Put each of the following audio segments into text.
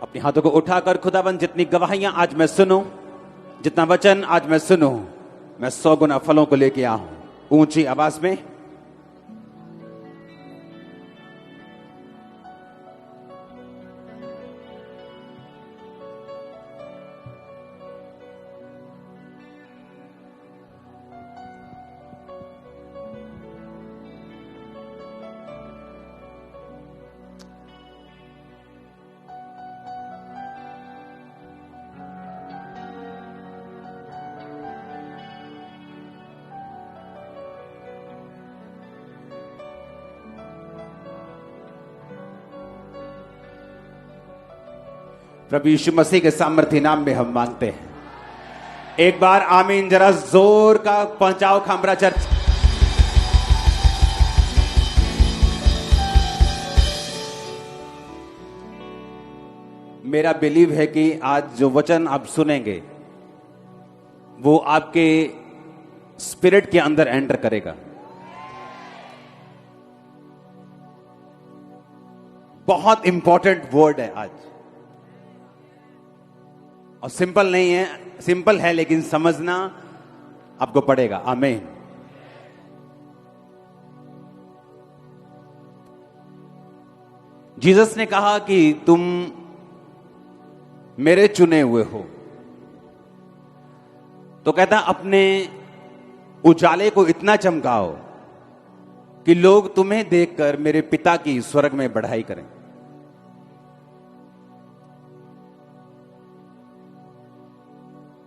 अपने हाथों को उठाकर खुदाबंद जितनी गवाहियां आज मैं सुनूं, जितना वचन आज मैं सुनूं, मैं 100 गुना फलों को लेके आऊं। ऊंची आवाज में प्रभु यीशु मसीह के सामर्थ्य नाम में हम मांगते हैं। एक बार आमीन जरा जोर का पहुंचाओ खामरा चर्च। मेरा बिलीव है कि आज जो वचन आप सुनेंगे वो आपके स्पिरिट के अंदर एंटर करेगा। बहुत इंपॉर्टेंट वर्ड है आज, और सिंपल नहीं है, सिंपल है लेकिन समझना आपको पड़ेगा। आमीन। जीसस ने कहा कि तुम मेरे चुने हुए हो, तो कहता अपने उजाले को इतना चमकाओ कि लोग तुम्हें देखकर मेरे पिता की स्वर्ग में बढ़ाई करें।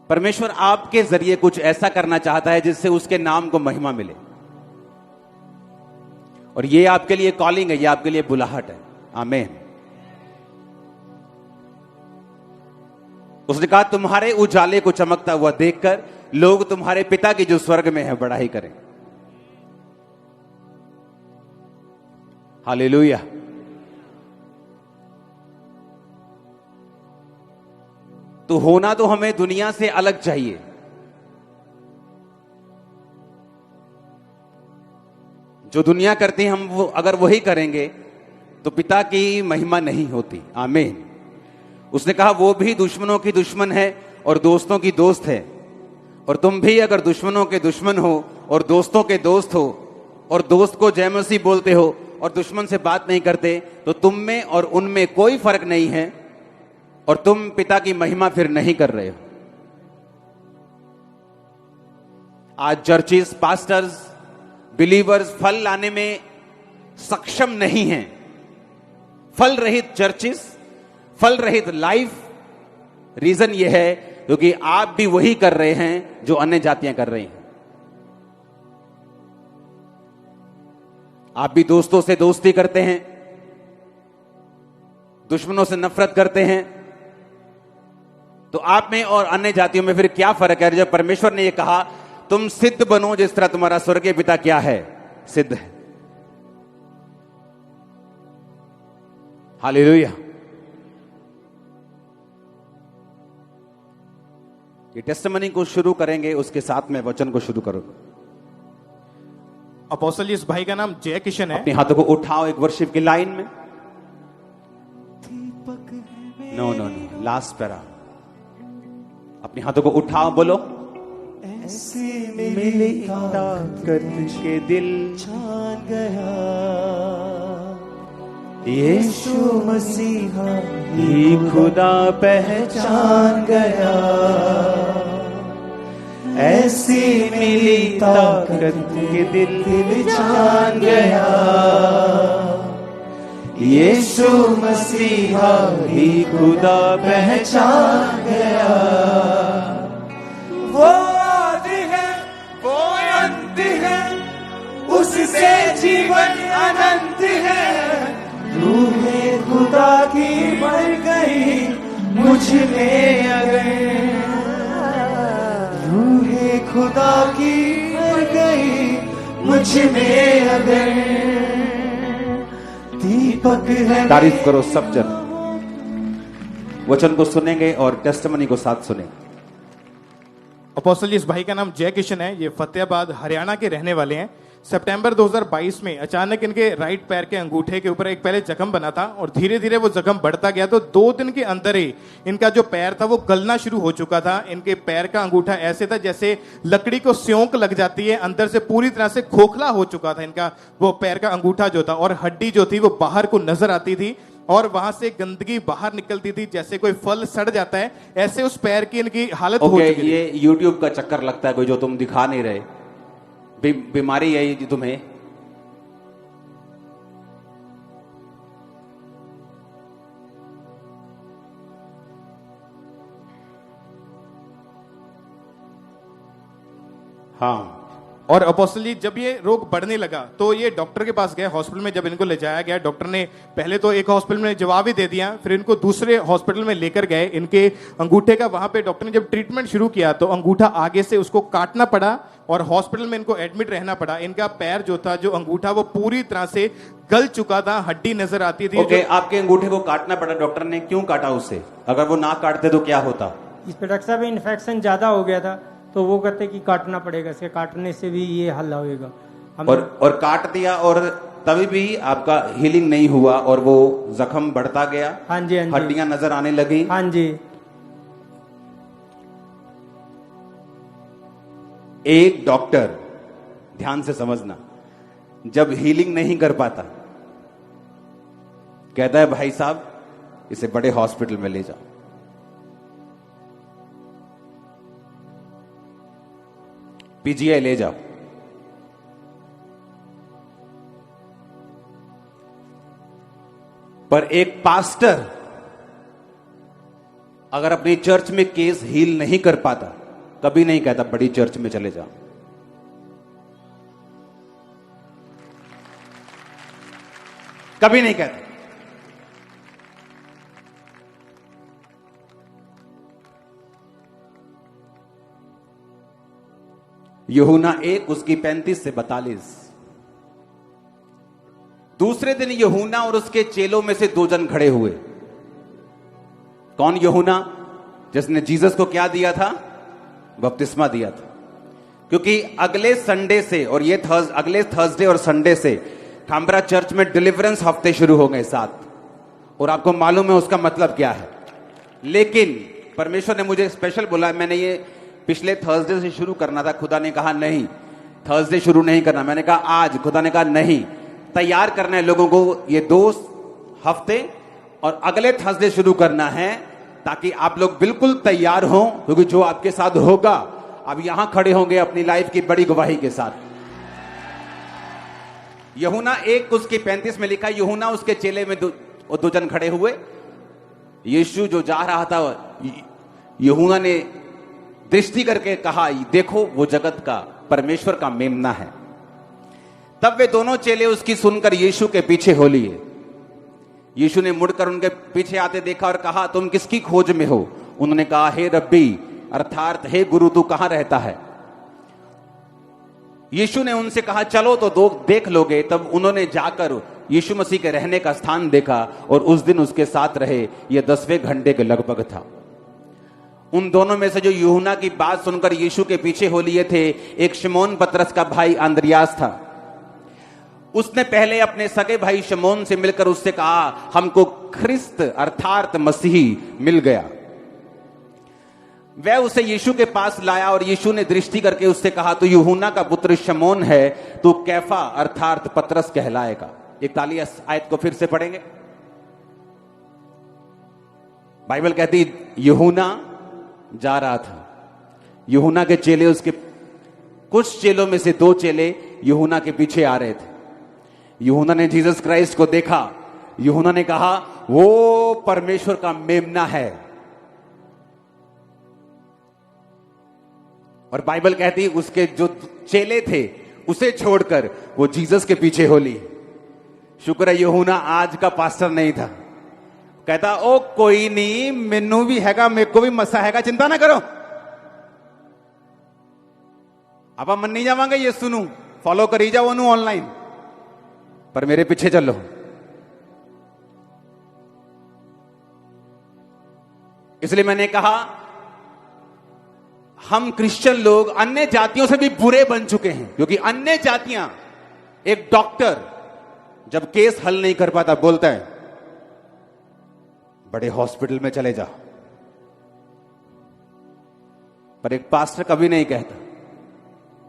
परमेश्वर आपके जरिए कुछ ऐसा करना चाहता है जिससे उसके नाम को महिमा मिले, और ये आपके लिए कॉलिंग है, ये आपके लिए बुलाहट है। आमीन। उसने कहा तुम्हारे उजाले को चमकता हुआ देखकर लोग तुम्हारे पिता की जो स्वर्ग में है बढ़ाई करें। हालेलुया। तो होना तो हमें दुनिया से अलग चाहिए। जो दुनिया करती है हम वो अगर वही करेंगे तो पिता की महिमा नहीं होती। आमीन। उसने कहा वो भी दुश्मनों की दुश्मन है और दोस्तों की दोस्त है, और तुम भी अगर दुश्मनों के दुश्मन हो और दोस्तों के दोस्त हो, और दोस्त को जय मसीह बोलते हो और दुश्मन से बात नहीं करते, तो तुम में और उनमें कोई फर्क नहीं है, और तुम पिता की महिमा फिर नहीं कर रहे हो। आज चर्चिस, पास्टर्स, बिलीवर्स फल लाने में सक्षम नहीं हैं। फल रहित चर्चिस, फल रहित लाइफ। रीजन यह है क्योंकि आप भी वही कर रहे हैं जो अन्य जातियां कर रही हैं। आप भी दोस्तों से दोस्ती करते हैं, दुश्मनों से नफरत करते हैं, तो आप में और अन्य जातियों में फिर क्या फर्क है? जब परमेश्वर ने यह कहा तुम सिद्ध बनो जिस तरह तुम्हारा स्वर्गीय पिता क्या है, सिद्ध है। हालेलुया। ये टेस्टिमनी को शुरू करेंगे, उसके साथ में वचन को शुरू करो। अपोस्टल इस भाई का नाम जय किशन है। अपने हाथों को उठाओ एक वर्शिप की लाइन में। No no no, last para. अपने हाथों को उठाओ, बोलो ऐसे मिली ताकत के दिल छान गया, यीशु मसीहा ही खुदा पहचान गया। ऐसी मिली ताकत के दिल छान गया, यीशु मसीहा ही खुदा पहचान गया। वो आदि है, वो अंत है, उससे जीवन अनंत है। रूहे खुदा की मर गई मुझ में अगर, रूहे खुदा की मर गई मुझ में अगर, दीपक है। तारीफ करो सब जन। वचन को सुनेंगे और टेस्टिमनी को साथ सुनेंगे। अपोस्टल इस भाई का नाम जय किशन है। ये फतेहाबाद हरियाणा के रहने वाले हैं। सितंबर 2022 में अचानक इनके राइट पैर के अंगूठे के ऊपर एक पहले जख्म बना था और धीरे धीरे वो जख्म बढ़ता गया। तो 2 दिन के अंदर ही इनका जो पैर था वो गलना शुरू हो चुका था। इनके पैर का अंगूठा ऐसे था जैसे लकड़ी को स्योंक लग जाती है, अंदर से पूरी तरह से खोखला हो चुका था इनका वो पैर का अंगूठा जो था, और हड्डी जो थी वो बाहर को नजर आती थी और वहां से गंदगी बाहर निकलती थी, जैसे कोई फल सड़ जाता है ऐसे उस पैर की इनकी हालत हो चुकी थी। ये यूट्यूब का चक्कर लगता है कोई, जो तुम दिखा नहीं रहे। बीमारी है ये तुम्हें। हाँ। और अपोस्टल जी जब ये रोग बढ़ने लगा तो ये डॉक्टर के पास गए, हॉस्पिटल में जब इनको ले जाया गया, डॉक्टर ने पहले तो एक हॉस्पिटल में जवाब ही दे दिया, फिर इनको दूसरे हॉस्पिटल में लेकर गए। इनके अंगूठे का वहां पे डॉक्टर ने जब ट्रीटमेंट शुरू किया तो अंगूठा आगे से उसको काटना पड़ा और हॉस्पिटल में इनको एडमिट रहना पड़ा। इनका पैर जो था, जो अंगूठा, वो पूरी तरह से गल चुका था, हड्डी नजर आती थी। आपके अंगूठे को काटना पड़ा, डॉक्टर ने क्यों काटा उससे? अगर वो ना काटते तो क्या होता? इस पे डॉक्टर साहब इन्फेक्शन ज्यादा हो गया था तो वो कहते कि काटना पड़ेगा, इसके काटने से भी ये हल होएगा। और काट दिया और तभी भी आपका हीलिंग नहीं हुआ और वो जख्म बढ़ता गया। हाँ जी, हाँ जी। हड्डियां नजर आने लगी। हाँ जी। एक डॉक्टर, ध्यान से समझना, जब हीलिंग नहीं कर पाता कहता है भाई साहब इसे बड़े हॉस्पिटल में ले जाओ। पीजीआई ले जाओ। पर एक पास्टर अगर अपनी चर्च में केस हील नहीं कर पाता, कभी नहीं कहता बड़ी चर्च में चले जाओ। कभी नहीं कहता। यूहन्ना 1 उसकी 35 से 42। दूसरे दिन यूहन्ना और उसके चेलों में से 2 जन खड़े हुए। कौन? यूहन्ना, जिसने जीसस को क्या दिया था? बपतिस्मा दिया था। क्योंकि अगले संडे से और ये अगले थर्सडे और संडे से काम्ब्रा चर्च में डिलीवरेंस हफ्ते शुरू हो गए 7, और आपको मालूम है उसका मतलब क्या है। लेकिन परमेश्वर ने मुझे स्पेशल बोला, मैंने ये पिछले थर्सडे से शुरू करना था, खुदा ने कहा नहीं थर्सडे शुरू नहीं करना। मैंने कहा आज, खुदा ने कहा नहीं, तैयार करना है लोगों को ये 2 हफ्ते और अगले थर्सडे शुरू करना है, ताकि आप लोग बिल्कुल तैयार हों, क्योंकि जो आपके साथ होगा, अब यहां खड़े होंगे अपनी लाइफ की बड़ी गवाही के साथ। यूहन्ना 1 उसकी 35 में लिखा, यूहन्ना उसके चेले में 2 जन खड़े हुए। यीशु जो जा रहा था, यूहन्ना ने दृष्टि करके कहा देखो वो जगत का परमेश्वर का मेमना है। तब वे दोनों चेले उसकी सुनकर यीशु के पीछे हो लिए। यीशु ने मुड़कर उनके पीछे आते देखा और कहा तुम किसकी खोज में हो? उन्होंने कहा हे रब्बी, अर्थात हे गुरु, तू कहां रहता है? यीशु ने उनसे कहा चलो तो देख लोगे। तब उन्होंने जाकर यीशु मसीह के रहने का स्थान देखा और उस दिन उसके साथ रहे। यह 10वें घंटे के लगभग था। उन दोनों में से जो यूहन्ना की बात सुनकर यीशु के पीछे हो लिए थे, एक शमौन पतरस का भाई अंद्रियास था। उसने पहले अपने सगे भाई शमौन से मिलकर उससे कहा हमको ख्रिस्त अर्थात मसीही मिल गया। वह उसे यीशु के पास लाया और यीशु ने दृष्टि करके उससे कहा तू यूहन्ना का पुत्र शमौन है, तू कैफा अर्थात पतरस कहलाएगा। 41 आयत को फिर से पढ़ेंगे। बाइबल कहती यूहन्ना जा रहा था। यूहन्ना के चेले, उसके कुछ चेलों में से 2 चेले यूहन्ना के पीछे आ रहे थे। यूहन्ना ने जीसस क्राइस्ट को देखा। यूहन्ना ने कहा वो परमेश्वर का मेमना है। और बाइबल कहती उसके जो चेले थे उसे छोड़कर वो जीसस के पीछे हो ली। शुक्र है यूहन्ना आज का पास्टर नहीं था। कहता ओ कोई नहीं, मैनू भी हैगा, मेरे को भी मसा हैगा, चिंता ना करो, आप मन नहीं जावांगे यीशु नु फॉलो करी जाओ ओनू ऑनलाइन, पर मेरे पीछे चलो। इसलिए मैंने कहा हम क्रिश्चियन लोग अन्य जातियों से भी बुरे बन चुके हैं, क्योंकि अन्य जातियां एक डॉक्टर जब केस हल नहीं कर पाता बोलता है बड़े हॉस्पिटल में चले जा, पर एक पास्टर कभी नहीं कहता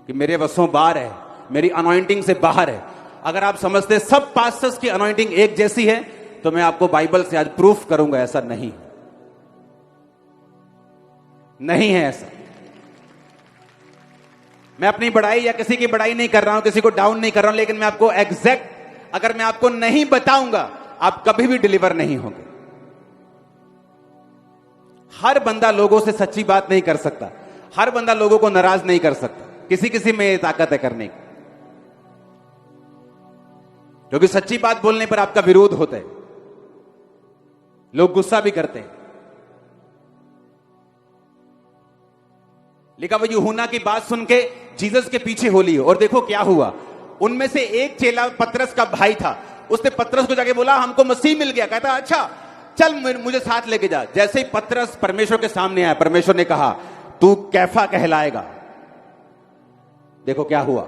कि मेरे वसों बाहर है, मेरी अनॉइंटिंग से बाहर है। अगर आप समझते सब पास्टर्स की अनॉइंटिंग एक जैसी है तो मैं आपको बाइबल से आज प्रूफ करूंगा ऐसा नहीं है, नहीं है ऐसा। मैं अपनी बड़ाई या किसी की बड़ाई नहीं कर रहा हूं, किसी को डाउन नहीं कर रहा हूं, लेकिन मैं आपको एग्जैक्ट अगर मैं आपको नहीं बताऊंगा आप कभी भी डिलीवर नहीं होंगे। हर बंदा लोगों से सच्ची बात नहीं कर सकता, हर बंदा लोगों को नाराज नहीं कर सकता, किसी किसी में ताकत है करने की, क्योंकि सच्ची बात बोलने पर आपका विरोध होता है, लोग गुस्सा भी करते हैं। लिखा वो यूहन्ना की बात सुन के जीसस के पीछे हो ली, और देखो क्या हुआ। उनमें से एक चेला पतरस का भाई था, उसने पतरस को जाके बोला हमको मसीह मिल गया। कहता अच्छा चल मुझे साथ लेके जा। जैसे ही पतरस परमेश्वर के सामने आया, परमेश्वर ने कहा तू कैफा कहलाएगा। देखो क्या हुआ,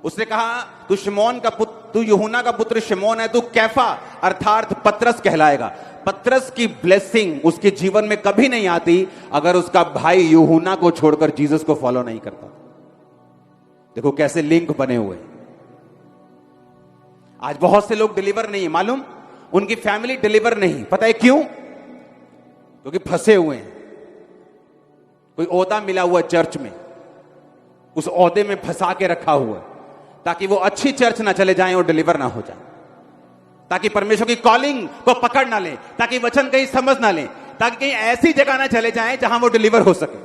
उसने कहा तू शिमोन का पुत्र, तू यूहन्ना का पुत्र शिमोन है, तू कैफा अर्थात पतरस कहलाएगा। पतरस की ब्लेसिंग उसके जीवन में कभी नहीं आती अगर उसका भाई यूहन्ना को छोड़कर जीसस को फॉलो नहीं करता। देखो कैसे लिंक बने हुए। आज बहुत से लोग डिलीवर नहीं है, मालूम, उनकी फैमिली डिलीवर नहीं। पता है क्यों? क्योंकि फंसे हुए हैं। कोई ओहदा मिला हुआ चर्च में, उस ओहदे में फंसा के रखा हुआ है ताकि वो अच्छी चर्च ना चले जाएं और डिलीवर ना हो जाए, ताकि परमेश्वर की कॉलिंग को पकड़ ना ले, ताकि वचन कहीं समझ ना ले, ताकि कहीं ऐसी जगह ना चले जाएं जहां वो डिलीवर हो सके।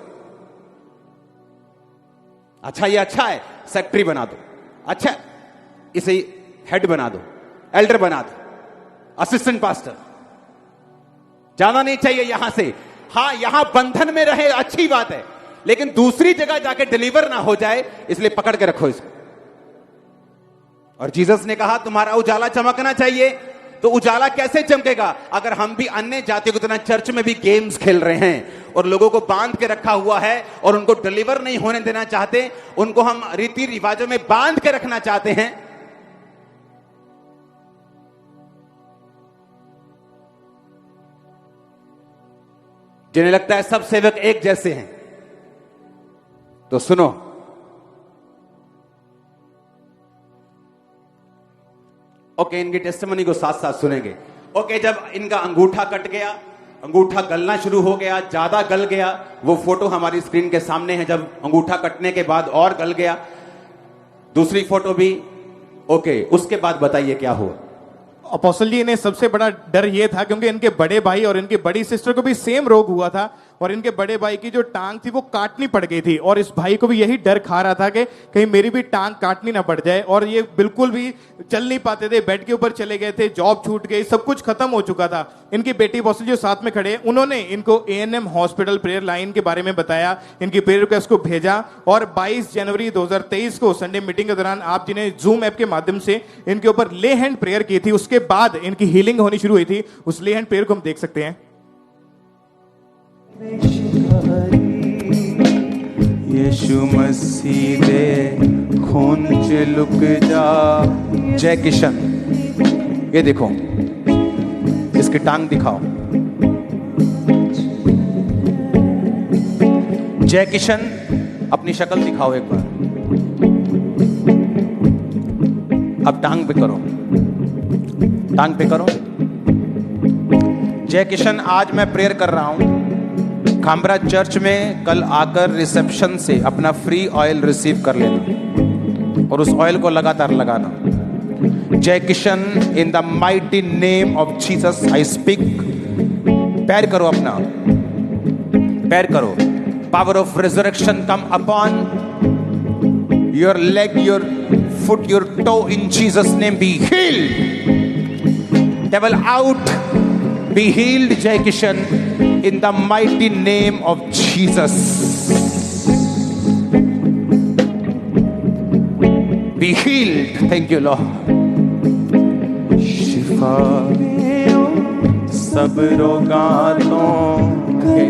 अच्छा ये अच्छा है, सेक्रेटरी बना दो, अच्छा इसे हेड बना दो, एल्डर बना दो, असिस्टेंट पास्टर। जाना नहीं चाहिए यहां से। हां यहां बंधन में रहे अच्छी बात है, लेकिन दूसरी जगह जाके डिलीवर ना हो जाए, इसलिए पकड़ के रखो इसको। और जीसस ने कहा तुम्हारा उजाला चमकना चाहिए। तो उजाला कैसे चमकेगा? अगर हम भी अन्य जातियों की तरह चर्च में भी गेम्स खेल रहे हैं और लोगों को बांध के रखा हुआ है और उनको डिलीवर नहीं होने देना चाहते, उनको हम रीति रिवाजों में बांध के रखना चाहते हैं। जिन्हें लगता है सब सेवक एक जैसे हैं, तो सुनो, ओके इनकी टेस्टिमनी को साथ साथ सुनेंगे। ओके जब इनका अंगूठा कट गया, अंगूठा गलना शुरू हो गया, ज्यादा गल गया, वो फोटो हमारी स्क्रीन के सामने है, जब अंगूठा कटने के बाद और गल गया। दूसरी फोटो भी ओके, उसके बाद बताइए क्या हुआ। अपोस्टल जी, इन्हें सबसे बड़ा डर ये था क्योंकि इनके बड़े भाई और इनकी बड़ी सिस्टर को भी सेम रोग हुआ था और इनके बड़े भाई की जो टांग थी वो काटनी पड़ गई थी, और इस भाई को भी यही डर खा रहा था कि कहीं मेरी भी टांग काटनी ना पड़ जाए। और ये बिल्कुल भी चल नहीं पाते थे, बेड के ऊपर चले गए थे, जॉब छूट गई, सब कुछ खत्म हो चुका था। इनकी बेटी अपोस्टल जो साथ में खड़े, उन्होंने इनको ANM हॉस्पिटल प्रेयर लाइन के बारे में बताया, इनकी प्रेयर रिक्वेस्ट को भेजा, और 22 जनवरी 2023 को संडे मीटिंग के दौरान आप जिन्हें जूम ऐप के माध्यम से इनके ऊपर ले हैंड प्रेयर की थी, उसके बाद इनकी हीलिंग होनी शुरू हुई थी। उस ले हैंड प्रेयर को हम देख सकते हैं। यीशु मसीह दे खून च लुक जा। जय किशन, ये देखो इसकी टांग दिखाओ। जय किशन अपनी शक्ल दिखाओ एक बार, अब टांग पे करो, टांग पे करो। जय किशन, आज मैं प्रेयर कर रहा हूं, खामरा चर्च में कल आकर रिसेप्शन से अपना फ्री ऑयल रिसीव कर लेना और उस ऑयल को लगातार लगाना। Jai Kishan, in the mighty name of Jesus I speak. पैर करो, अपना पैर करो। Power of resurrection come upon your leg, your foot, your toe, in Jesus name be healed. Devil out, be healed Jai Kishan in the mighty name of Jesus. Be healed. Thank you Lord. शिफा सब रोगातों के।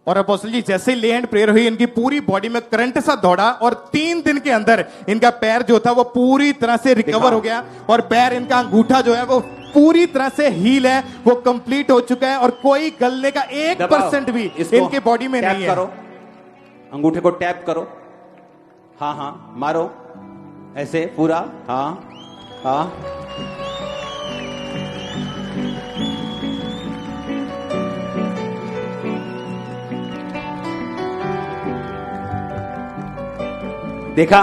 और apostle जी जैसे ही ले hand prayer हुई, इनकी पूरी body में current सा दौड़ा और 3 दिन के अंदर इनका पैर जो था वो पूरी तरह से रिकवर हो गया और पैर, इनका अंगूठा जो है वो पूरी तरह से हील है, वो कंप्लीट हो चुका है और कोई गलने का 1% भी इनके बॉडी में नहीं है। करो, अंगूठे को टैप करो, हाँ हाँ मारो ऐसे पूरा, हाँ हाँ। देखा,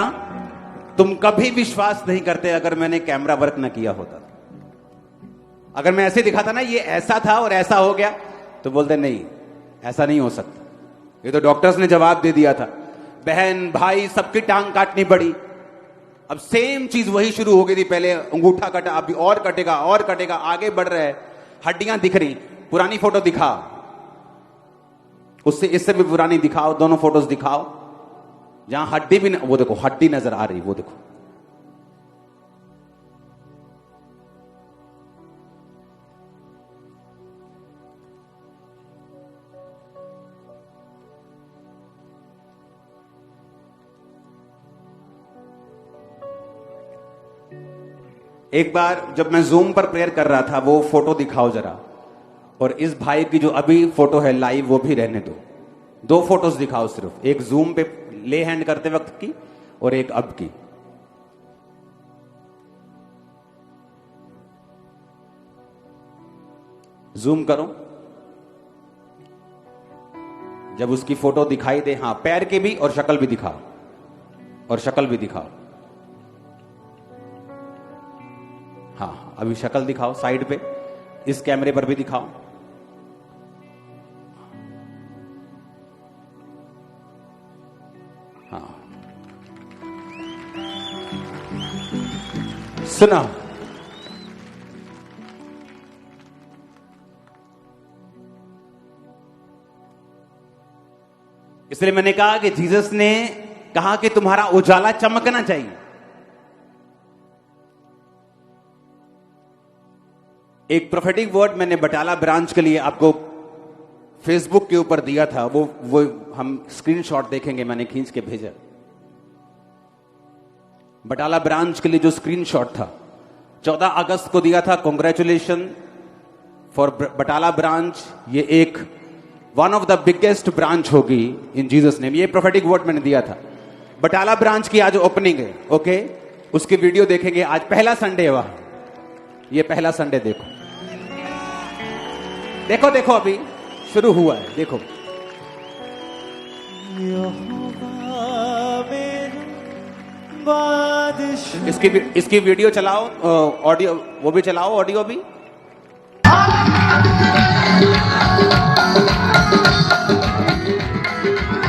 तुम कभी विश्वास नहीं करते अगर मैंने कैमरा वर्क न किया होता। अगर मैं ऐसे दिखाता ना ये ऐसा था और ऐसा हो गया, तो बोलते नहीं ऐसा नहीं हो सकता। ये तो डॉक्टर्स ने जवाब दे दिया था, बहन भाई सबकी टांग काटनी पड़ी। अब सेम चीज वही शुरू हो गई थी, पहले अंगूठा कटा, अभी और कटेगा और कटेगा, आगे बढ़ रहे हैं, हड्डियां दिख रही। पुरानी फोटो दिखाओ, उससे इससे भी पुरानी दिखाओ, दोनों फोटोज दिखाओ जहां हड्डी भी वो देखो हड्डी नजर आ रही, वो देखो। एक बार जब मैं जूम पर प्रेयर कर रहा था, वो फोटो दिखाओ जरा, और इस भाई की जो अभी फोटो है लाइव वो भी रहने दो। 2 फोटोज दिखाओ सिर्फ, एक जूम पे ले हैंड करते वक्त की और एक अब की। जूम करो, जब उसकी फोटो दिखाई दे, हाँ पैर की भी और शक्ल भी दिखाओ, और शक्ल भी दिखाओ। हाँ अभी शक्ल दिखाओ साइड पे, इस कैमरे पर भी दिखाओ। हाँ सुना, इसलिए मैंने कहा कि जीसस ने कहा कि तुम्हारा उजाला चमकना चाहिए। एक प्रोफेटिक वर्ड मैंने बटाला ब्रांच के लिए आपको फेसबुक के ऊपर दिया था, वो हम स्क्रीनशॉट देखेंगे, मैंने खींच के भेजा। बटाला ब्रांच के लिए जो स्क्रीनशॉट था 14 अगस्त को दिया था। कॉन्ग्रेचुलेशन फॉर बटाला ब्रांच, ये एक one of the biggest branch होगी इन जीसस नेम। ये प्रोफेटिक वर्ड मैंने दिया था। बटाला ब्रांच की आज ओपनिंग है, ओके, उसकी वीडियो देखेंगे। आज पहला संडे है वहां, ये पहला संडे देखो देखो देखो, अभी शुरू हुआ है, देखो। इसकी वीडियो चलाओ, ऑडियो वो भी चलाओ, ऑडियो भी।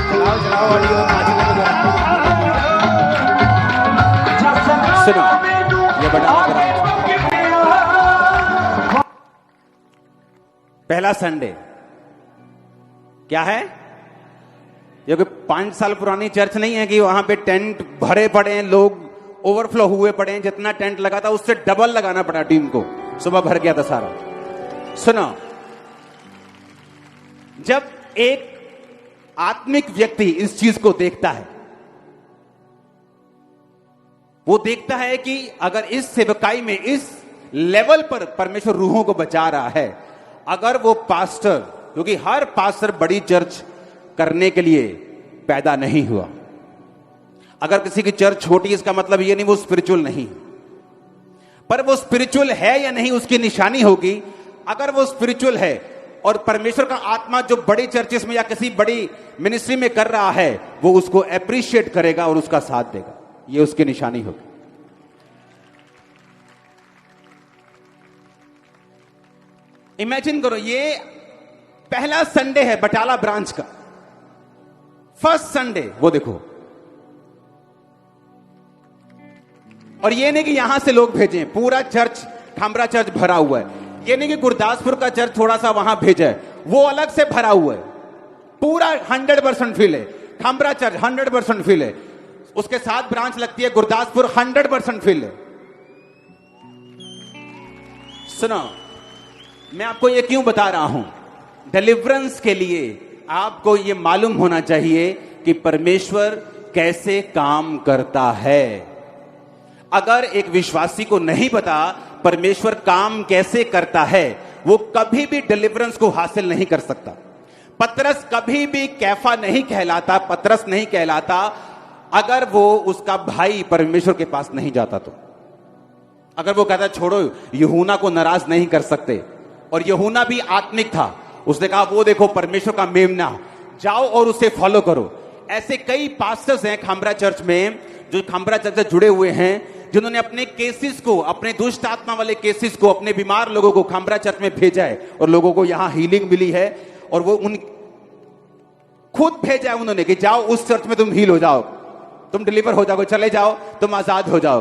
चलाओ चलाओ ऑडियो। सुनो, ये बटाला ब्रांच पहला संडे क्या है? ये कोई 5 साल पुरानी चर्च नहीं है कि वहां पे टेंट भरे पड़े हैं, लोग ओवरफ्लो हुए पड़े हैं। जितना टेंट लगा था उससे डबल लगाना पड़ा टीम को, सुबह भर गया था सारा। सुनो, जब एक आत्मिक व्यक्ति इस चीज को देखता है, वो देखता है कि अगर इस सेवकाई में इस लेवल पर परमेश्वर रूहों को बचा रहा है, अगर वो पास्टर, क्योंकि हर पास्टर बड़ी चर्च करने के लिए पैदा नहीं हुआ। अगर किसी की चर्च छोटी, इसका मतलब ये नहीं वो स्पिरिचुअल नहीं, पर वो स्पिरिचुअल है या नहीं उसकी निशानी होगी। अगर वो स्पिरिचुअल है और परमेश्वर का आत्मा जो बड़ी चर्चेस में या किसी बड़ी मिनिस्ट्री में कर रहा है, वो उसको अप्रिशिएट करेगा और उसका साथ देगा, ये उसकी निशानी होगी। इमेजिन करो, ये पहला संडे है बटाला ब्रांच का, फर्स्ट संडे, वो देखो। और ये नहीं कि यहां से लोग भेजे, पूरा चर्च, खामरा चर्च भरा हुआ है। ये नहीं कि गुरदासपुर का चर्च थोड़ा सा वहां भेजा है, वो अलग से भरा हुआ है। पूरा 100% फिल है। खामरा चर्च 100% फिल है, उसके साथ ब्रांच लगती है गुरदासपुर, 100% फिल है। सुनो, मैं आपको ये क्यों बता रहा हूं? डिलीवरेंस के लिए आपको ये मालूम होना चाहिए कि परमेश्वर कैसे काम करता है। अगर एक विश्वासी को नहीं पता परमेश्वर काम कैसे करता है, वो कभी भी डिलीवरेंस को हासिल नहीं कर सकता। पतरस कभी भी कैफा नहीं कहलाता, पतरस नहीं कहलाता, अगर वो उसका भाई परमेश्वर के पास नहीं जाता तो। अगर वो कहता छोड़ो, यूहन्ना को नाराज नहीं कर सकते, और यूहन्ना भी आत्मिक था, उसने कहा वो देखो परमेश्वर का मेमना, जाओ और उसे फॉलो करो। ऐसे कई पास्टर्स हैं खामरा चर्च में, जो खामरा चर्च से जुड़े हुए हैं, जिन्होंने अपने केसेस को, अपने दुष्ट आत्मा वाले केसेस को, अपने बीमार लोगों को खामरा चर्च में भेजा है, और लोगों को यहां हीलिंग मिली है, और वो उन खुद भेजा है उन्होंने कि जाओ उस चर्च में तुम हील हो जाओ, तुम डिलीवर हो जाओगे, चले जाओ, तुम आजाद हो जाओ।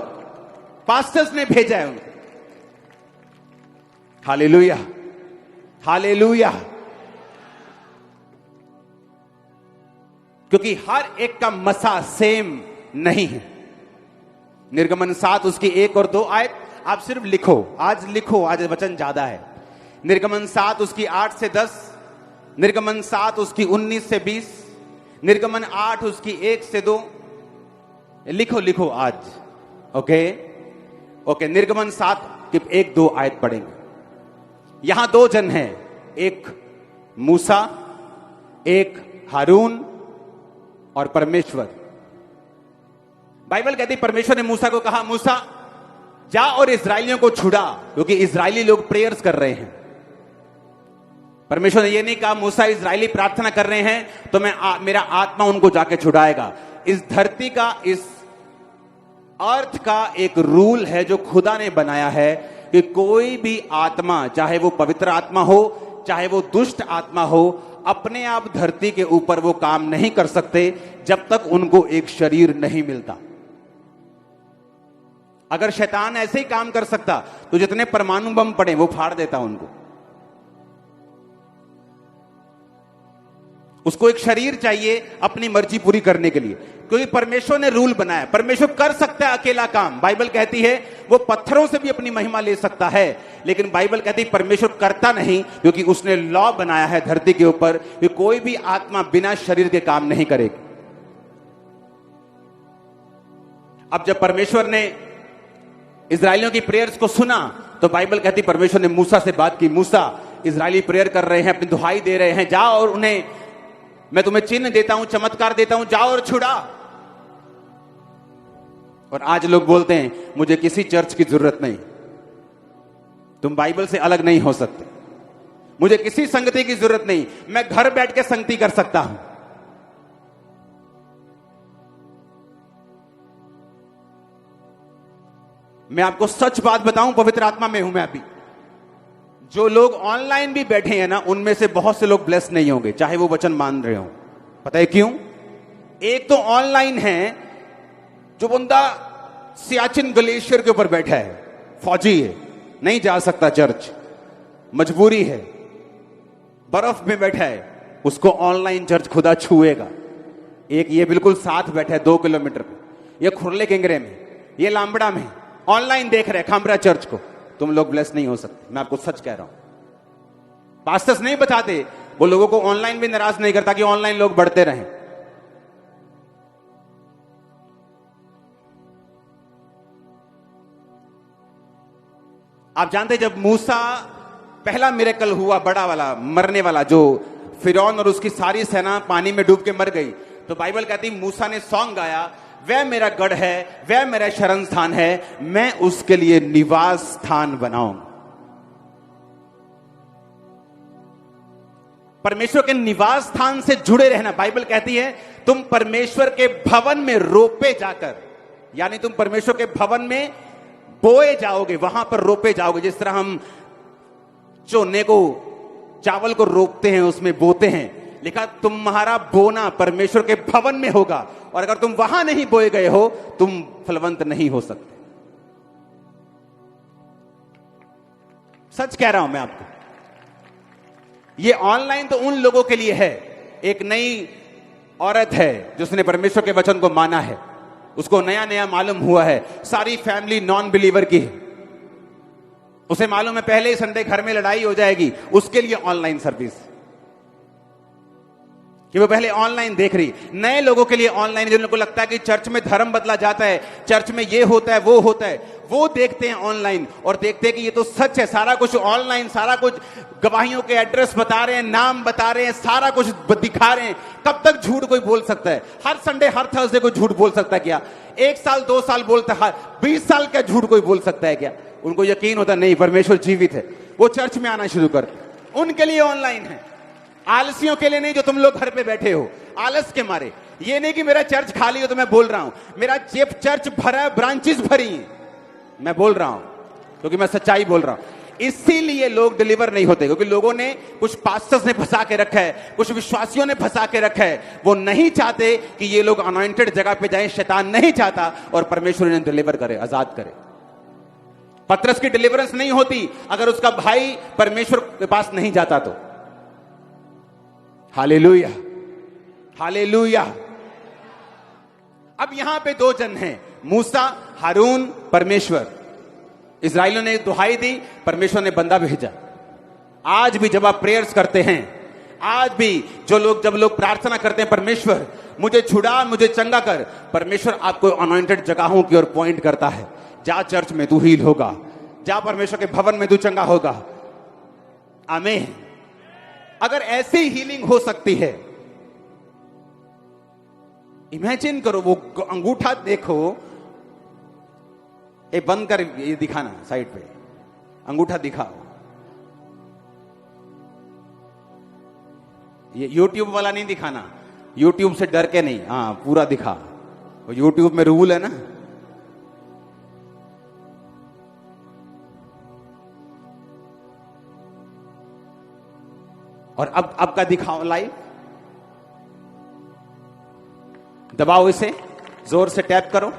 पास्टर्स ने भेजा है उनको। Hallelujah, hallelujah. क्योंकि हर एक का मसा सेम नहीं है। निर्गमन 7 उसकी 1 और 2 आयत आप सिर्फ लिखो, आज लिखो, आज वचन ज्यादा है। निर्गमन 7 उसकी 8 से 10, निर्गमन 7 उसकी 19 से 20, निर्गमन 8 उसकी 1 से 2, लिखो लिखो आज। ओके, निर्गमन 7 की 1-2 आयत पढ़ेंगे। यहां 2 जन हैं, एक मूसा, एक हारून और परमेश्वर। बाइबल कहती परमेश्वर ने मूसा को कहा, मूसा जा और इस्राएलियों को छुड़ा, क्योंकि इस्राएली लोग प्रेयर्स कर रहे हैं। परमेश्वर ने यह नहीं कहा मूसा इस्राएली प्रार्थना कर रहे हैं तो मेरा आत्मा उनको जाके छुड़ाएगा। इस धरती का, इस अर्थ का एक रूल है जो खुदा ने बनाया है कि कोई भी आत्मा, चाहे वो पवित्र आत्मा हो, चाहे वो दुष्ट आत्मा हो, अपने आप धरती के ऊपर वो काम नहीं कर सकते जब तक उनको एक शरीर नहीं मिलता। अगर शैतान ऐसे ही काम कर सकता तो जितने परमाणु बम पड़े वो फाड़ देता उनको। उसको एक शरीर चाहिए अपनी मर्जी पूरी करने के लिए, क्योंकि परमेश्वर ने रूल बनाया। परमेश्वर कर सकता है अकेला काम। बाइबल कहती है वो पत्थरों से भी अपनी महिमा ले सकता है, लेकिन बाइबल कहती है परमेश्वर करता नहीं, क्योंकि उसने लॉ बनाया है धरती के ऊपर कि कोई भी आत्मा बिना शरीर के काम नहीं करेगी। अब जब परमेश्वर ने इजरायलियों की प्रेयर्स को सुना तो बाइबल कहती परमेश्वर ने मूसा से बात की, मूसा इजरायली प्रेयर कर रहे हैं, अपनी दुहाई दे रहे हैं, जाओ और उन्हें, मैं तुम्हें चिन्ह देता हूं, चमत्कार देता हूं, जाओ और छुड़ा। और आज लोग बोलते हैं मुझे किसी चर्च की जरूरत नहीं, तुम बाइबल से अलग नहीं हो सकते, मुझे किसी संगति की जरूरत नहीं, मैं घर बैठ के संगति कर सकता हूं। मैं आपको सच बात बताऊं, पवित्र आत्मा में हूं मैं अभी। जो लोग ऑनलाइन भी बैठे हैं ना, उनमें से बहुत से लोग ब्लेस नहीं होंगे, चाहे वो वचन मान रहे हो। पता है क्यों? एक तो ऑनलाइन है जो बंदा सियाचिन ग्लेशियर के ऊपर बैठा है, फौजी है, नहीं जा सकता चर्च, मजबूरी है, बर्फ में बैठा है, उसको ऑनलाइन चर्च खुदा छुएगा। एक ये बिल्कुल साथ बैठा है 2 किलोमीटर पे, ये खुरले किंगरे में, ये लामबड़ा में, ऑनलाइन देख रहे खामरा चर्च को। तुम लोग ब्लेस नहीं हो सकते, मैं आपको सच कह रहा हूं। पास्टर्स नहीं बचाते, वो लोगों को ऑनलाइन भी नाराज नहीं करता कि ऑनलाइन लोग बढ़ते रहें। आप जानते जब मूसा पहला मिरेकल हुआ, बड़ा वाला, मरने वाला, जो फिरौन और उसकी सारी सेना पानी में डूब के मर गई, तो बाइबल कहती मूसा ने सॉन्ग गाया, वह मेरा गढ़ है, वह मेरा शरण स्थान है, मैं उसके लिए निवास स्थान बनाऊंगा। परमेश्वर के निवास स्थान से जुड़े रहना। बाइबल कहती है तुम परमेश्वर के भवन में रोपे जाकर, यानी तुम परमेश्वर के भवन में बोए जाओगे, वहां पर रोपे जाओगे। जिस तरह हम चोने को, चावल को रोपते हैं, उसमें बोते हैं, लिखा तुम्हारा बोना परमेश्वर के भवन में होगा, और अगर तुम वहां नहीं बोए गए हो तुम फलवंत नहीं हो सकते। सच कह रहा हूं मैं आपको। ये ऑनलाइन तो उन लोगों के लिए है। एक नई औरत है जिसने परमेश्वर के वचन को माना है, उसको नया नया मालूम हुआ है, सारी फैमिली नॉन बिलीवर की है, उसे मालूम है पहले ही संडे घर में लड़ाई हो जाएगी, उसके लिए ऑनलाइन सर्विस। कि वो पहले ऑनलाइन देख रही। नए लोगों के लिए ऑनलाइन, जिन लोगों को लगता है कि चर्च में धर्म बदला जाता है, चर्च में ये होता है वो होता है, वो देखते हैं ऑनलाइन और देखते हैं कि ये तो सच है, सारा कुछ ऑनलाइन, सारा कुछ गवाहियों के एड्रेस बता रहे हैं, नाम बता रहे हैं, सारा कुछ दिखा रहे हैं। कब तक झूठ कोई बोल सकता है? हर संडे हर थर्सडे को झूठ बोल सकता है क्या? 1 साल 2 साल बोलता है, 20 साल का झूठ कोई बोल सकता है क्या? उनको यकीन होता नहीं परमेश्वर जीवित है, वो चर्च में आना शुरू करते। उनके लिए ऑनलाइन है, आलसियों के लिए नहीं, जो तुम लोग घर पे बैठे हो आलस के मारे। ये नहीं कि मेरा चर्च खाली हो तो मैं बोल रहा हूं, मेरा चर्च भरा है, ब्रांचेस भरी हैं, मैं बोल रहा हूं क्योंकि मैं सच्चाई बोल रहा हूं। इसीलिए लोग डिलीवर नहीं होते, क्योंकि लोगों ने, कुछ पास्टर्स ने फंसा के रखा है, कुछ विश्वासियों ने फंसा के रखा है। वो नहीं चाहते कि ये लोग अनॉइंटेड जगह पे जाएं, शैतान नहीं चाहता, और परमेश्वर इन्हें डिलीवर करे, आजाद करे। पतरस की डिलीवरेंस नहीं होती अगर उसका भाई परमेश्वर के पास नहीं जाता तो। Hallelujah, hallelujah. अब यहां पे 2 जन हैं, मूसा, हारून, परमेश्वर। इस्राएलियों ने दुहाई दी, परमेश्वर ने बंदा भेजा। आज भी जब आप प्रेयर्स करते हैं, आज भी जब लोग प्रार्थना करते हैं, परमेश्वर मुझे छुड़ा, मुझे चंगा कर, परमेश्वर आपको अनॉइंटेड जगहों की ओर पॉइंट करता है। जा चर्च में तू हील होगा, जा परमेश्वर के भवन में तू चंगा होगा। आमीन। अगर ऐसी हीलिंग हो सकती है, इमेजिन करो, वो अंगूठा देखो, ये बंद कर, ये दिखाना साइड पे, अंगूठा दिखाओ। ये यूट्यूब वाला नहीं दिखाना, यूट्यूब से डर के नहीं, हाँ पूरा दिखा, वो यूट्यूब में रूल है ना। और अब का दिखाओ लाइव, दबाओ इसे, जोर से टैप करो,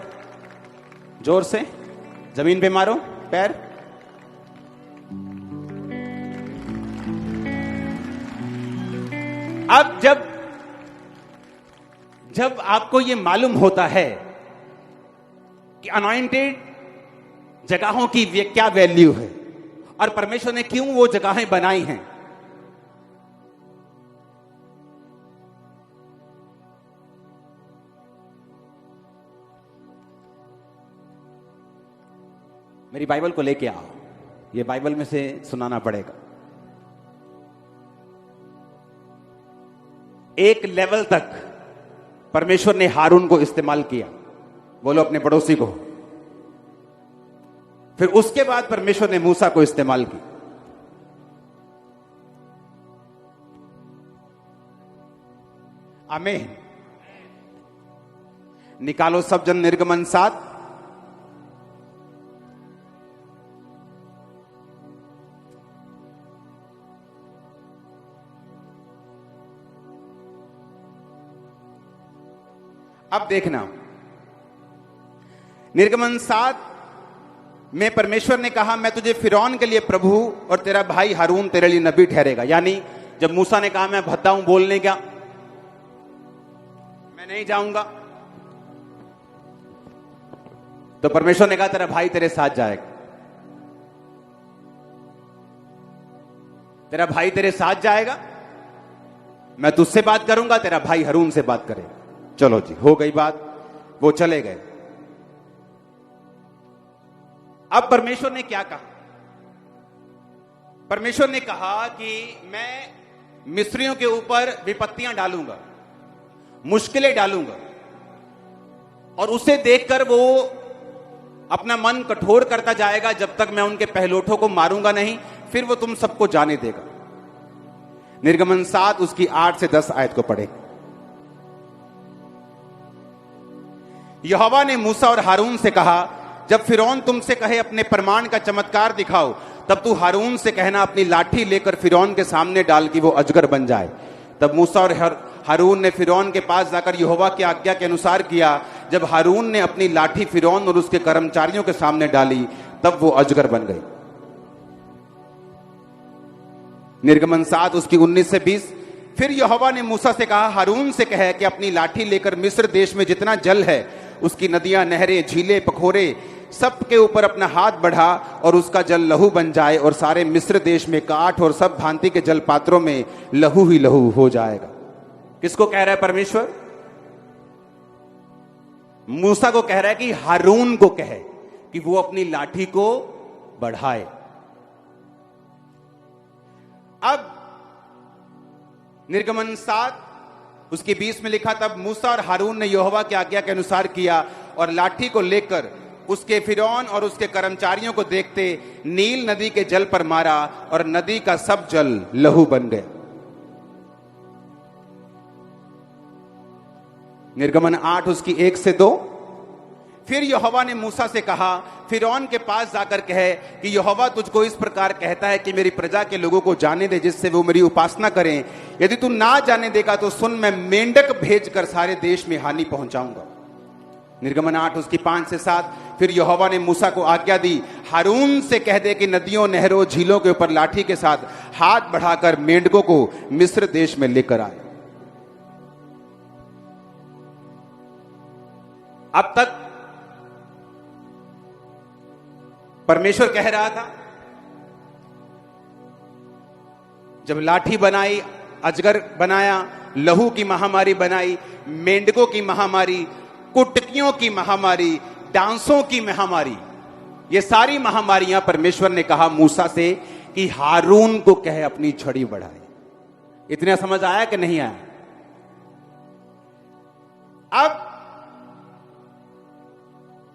जोर से जमीन पे मारो पैर। अब जब आपको यह मालूम होता है कि अनॉइंटेड जगहों की क्या वैल्यू है और परमेश्वर ने क्यों वो जगहें बनाई हैं, मेरी बाइबल को लेके आओ, ये बाइबल में से सुनाना पड़ेगा। एक लेवल तक परमेश्वर ने हारून को इस्तेमाल किया, बोलो अपने पड़ोसी को। फिर उसके बाद परमेश्वर ने मूसा को इस्तेमाल की। आमीन। निकालो सब जन निर्गमन 7। अब देखना, निर्गमन 7 में परमेश्वर ने कहा, मैं तुझे फिरौन के लिए प्रभु और तेरा भाई हारून तेरे लिए नबी ठहरेगा। यानी जब मूसा ने कहा मैं भद्दा हूं बोलने क्या, मैं नहीं जाऊंगा, तो परमेश्वर ने कहा तेरा भाई तेरे साथ जाएगा, तेरा भाई तेरे साथ जाएगा, मैं तुझसे बात करूंगा, तेरा भाई हारून से बात करेगा। चलो जी, हो गई बात, वो चले गए। अब परमेश्वर ने क्या कहा? परमेश्वर ने कहा कि मैं मिस्रियों के ऊपर विपत्तियां डालूंगा, मुश्किलें डालूंगा, और उसे देखकर वो अपना मन कठोर करता जाएगा जब तक मैं उनके पहलोठों को मारूंगा नहीं, फिर वो तुम सबको जाने देगा। निर्गमन 7 उसकी 8 से 10 आयत को पढ़े। यहोवा ने मूसा और हारून से कहा, जब फिरौन तुमसे कहे अपने प्रमाण का चमत्कार दिखाओ, तब तू हारून से कहना अपनी लाठी लेकर फिरौन के सामने डाल कि वो अजगर बन जाए। तब मूसा और हारून ने फिरौन के पास जाकर यहोवा की आज्ञा के अनुसार किया। जब हारून ने अपनी लाठी फिरौन और उसके कर्मचारियों के सामने डाली, तब वो अजगर बन गई। निर्गमन 7 उसकी 19 से 20। फिर यहोवा ने मूसा से कहा, हारून से कहे कि अपनी लाठी लेकर मिस्र देश में जितना जल है, उसकी नदियां, नहरें, झीलें, पखोरे सब के ऊपर अपना हाथ बढ़ा और उसका जल लहू बन जाए, और सारे मिस्र देश में काठ और सब भांति के जल पात्रों में लहू ही लहू हो जाएगा। किसको कह रहा है परमेश्वर? मूसा को कह रहा है कि हारून को कहे कि वो अपनी लाठी को बढ़ाए। अब निर्गमन 7 उसके 20 में लिखा, तब मूसा और हारून ने यहोवा की आज्ञा के अनुसार किया और लाठी को लेकर उसके फिरौन और उसके कर्मचारियों को देखते नील नदी के जल पर मारा और नदी का सब जल लहू बन गया। निर्गमन 8 उसकी 1 से 2। फिर यहोवा ने मूसा से कहा, फिरौन के पास जाकर कहे कि यहोवा तुझको इस प्रकार कहता है कि मेरी प्रजा के लोगों को जाने दे, जिससे वो मेरी उपासना करें। यदि तू ना जाने देगा तो सुन, मैं मेंढक भेजकर सारे देश में हानि पहुंचाऊंगा। निर्गमन 8 उसकी 5 से 7। फिर यहोवा ने मूसा को आज्ञा दी, हारून से कह दे कि नदियों, नहरों, झीलों के ऊपर लाठी के साथ हाथ बढ़ाकर मेंढकों को मिस्र देश में लेकर आए। अब तक परमेश्वर कह रहा था, जब लाठी बनाई, अजगर बनाया, लहू की महामारी बनाई, मेंढकों की महामारी, कुटकियों की महामारी, डांसों की महामारी, ये सारी महामारियां परमेश्वर ने कहा मूसा से कि हारून को कहे अपनी छड़ी बढ़ाए। इतना समझ आया कि नहीं आया? अब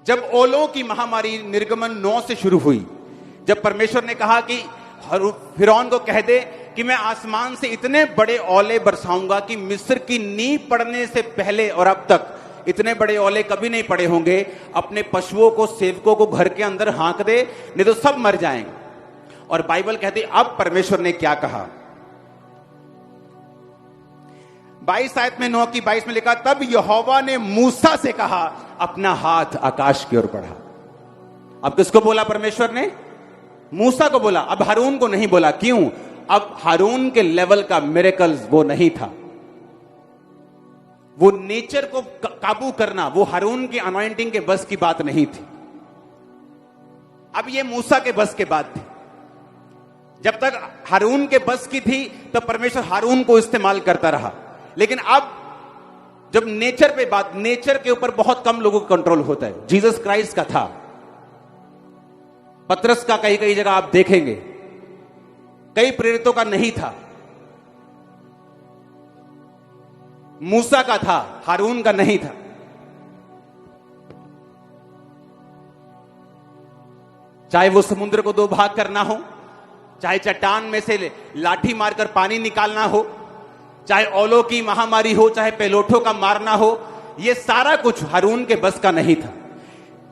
जब ओलों की महामारी निर्गमन 9 से शुरू हुई, जब परमेश्वर ने कहा कि फिरौन को कह दे कि मैं आसमान से इतने बड़े ओले बरसाऊंगा कि मिस्र की नींव पड़ने से पहले और अब तक इतने बड़े ओले कभी नहीं पड़े होंगे, अपने पशुओं को, सेवकों को घर के अंदर हाँक दे, नहीं तो सब मर जाएंगे। और बाइबल कहती अब परमेश्वर ने क्या कहा? 22 आयत में 9 की 22 में लिखा, तब यहोवा ने मूसा से कहा, अपना हाथ आकाश की ओर बढ़ा। अब किसको बोला परमेश्वर ने? मूसा को बोला। अब हारून को नहीं बोला। क्यों? अब हारून के लेवल का मिरेकल्स वो नहीं था। वो नेचर को काबू करना, वो हारून की अनॉइंटिंग के बस की बात नहीं थी। अब ये मूसा के बस के बात थी। जब तक हारून के बस की थी तब परमेश्वर हारून को इस्तेमाल करता रहा, लेकिन अब जब नेचर पे बात, नेचर के ऊपर बहुत कम लोगों का कंट्रोल होता है। जीसस क्राइस्ट का था, पतरस का कई कई जगह आप देखेंगे, कई प्रेरितों का नहीं था, मूसा का था, हारून का नहीं था। चाहे वो समुद्र को 2 भाग करना हो, चाहे चट्टान में से लाठी मारकर पानी निकालना हो, चाहे ओलों की महामारी हो, चाहे पेलोठों का मारना हो, यह सारा कुछ हारून के बस का नहीं था।